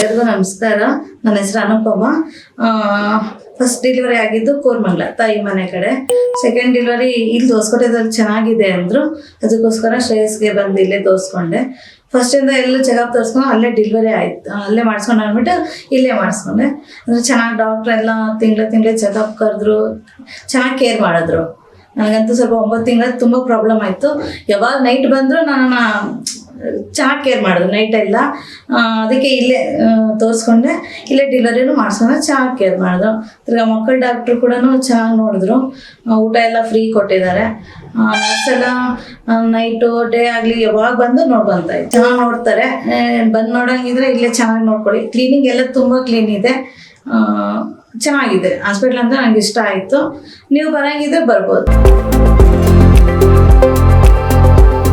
ಎಲ್ಲರಿಗೂ ನಮಸ್ಕಾರ. ನನ್ನ ಹೆಸರು ಅನುಪಮ. ಫಸ್ಟ್ ಡೆಲಿವರಿ ಆಗಿದ್ದು ಕೋರ್ಮಂಗ್ಲ ತಾಯಿ ಮನೆ ಕಡೆ. ಸೆಕೆಂಡ್ ಡೆಲಿವರಿ ಇಲ್ಲಿ ಹೊಸಕೋಟೆದಲ್ಲಿ ಚೆನ್ನಾಗಿದೆ ಅಂದರು. ಅದಕ್ಕೋಸ್ಕರ ಶ್ರೇಯಸ್ಗೆ ಬಂದು ಇಲ್ಲೇ ತೋರಿಸ್ಕೊಂಡೆ. ಫಸ್ಟಿಂದ ಎಲ್ಲ ಚೆಕಪ್ ತೋರಿಸ್ಕೊಂಡು ಅಲ್ಲೇ ಡೆಲಿವರಿ ಆಯಿತು. ಅಲ್ಲೇ ಮಾಡಿಸ್ಕೊಂಡು ಅಂದ್ಬಿಟ್ಟು ಇಲ್ಲೇ ಮಾಡಿಸ್ಕೊಂಡೆ. ಅಂದರೆ ಚೆನ್ನಾಗಿ ಡಾಕ್ಟ್ರ್ ಎಲ್ಲ ತಿಂಗಳೇ ಚೆಕಪ್ ಕರೆದ್ರು, ಚೆನ್ನಾಗಿ ಕೇರ್ ಮಾಡಿದ್ರು. ನನಗಂತೂ ಸ್ವಲ್ಪ 9 ತಿಂಗಳ ತುಂಬ ಪ್ರಾಬ್ಲಮ್ ಆಯಿತು. ಯಾವಾಗ ನೈಟ್ ಬಂದರೂ ನನ್ನ ಚೆನ್ನಾಗಿ ಕೇರ್ ಮಾಡಿದ್ರು ನೈಟೆಲ್ಲ. ಅದಕ್ಕೆ ಇಲ್ಲೇ ತೋರಿಸ್ಕೊಂಡೆ, ಇಲ್ಲೇ ಡೆಲಿವರಿನೂ ಮಾಡಿಸ್ಕೊಂಡೆ, ಚೆನ್ನಾಗಿ ಕೇರ್ ಮಾಡಿದ್ರು. ತಿರ್ಗಿ ಮಕ್ಕಳ ಡಾಕ್ಟ್ರು ಕೂಡ ಚೆನ್ನಾಗಿ ನೋಡಿದ್ರು. ಊಟ ಎಲ್ಲ ಫ್ರೀ ಕೊಟ್ಟಿದ್ದಾರೆ. ನರ್ಸೆಲ್ಲ ನೈಟು ಡೇ ಆಗಲಿ ಯಾವಾಗ ಬಂದು ನೋಡ್ಕೊತಾ ಇತ್ತು. ಚೆನ್ನಾಗಿ ನೋಡ್ತಾರೆ. ಬಂದು ನೋಡೋಂಗಿದ್ರೆ ಇಲ್ಲೇ ಚೆನ್ನಾಗಿ ನೋಡ್ಕೊಳ್ಳಿ. ಕ್ಲೀನಿಂಗ್ ಎಲ್ಲ ತುಂಬ ಕ್ಲೀನ್ ಇದೆ, ಚೆನ್ನಾಗಿದೆ ಹಾಸ್ಪಿಟ್ಲ್ ಅಂತ ನನಗೆ ಇಷ್ಟ ಆಯಿತು. ನೀವು ಬರೋಂಗಿದ್ರೆ ಬರ್ಬೋದು.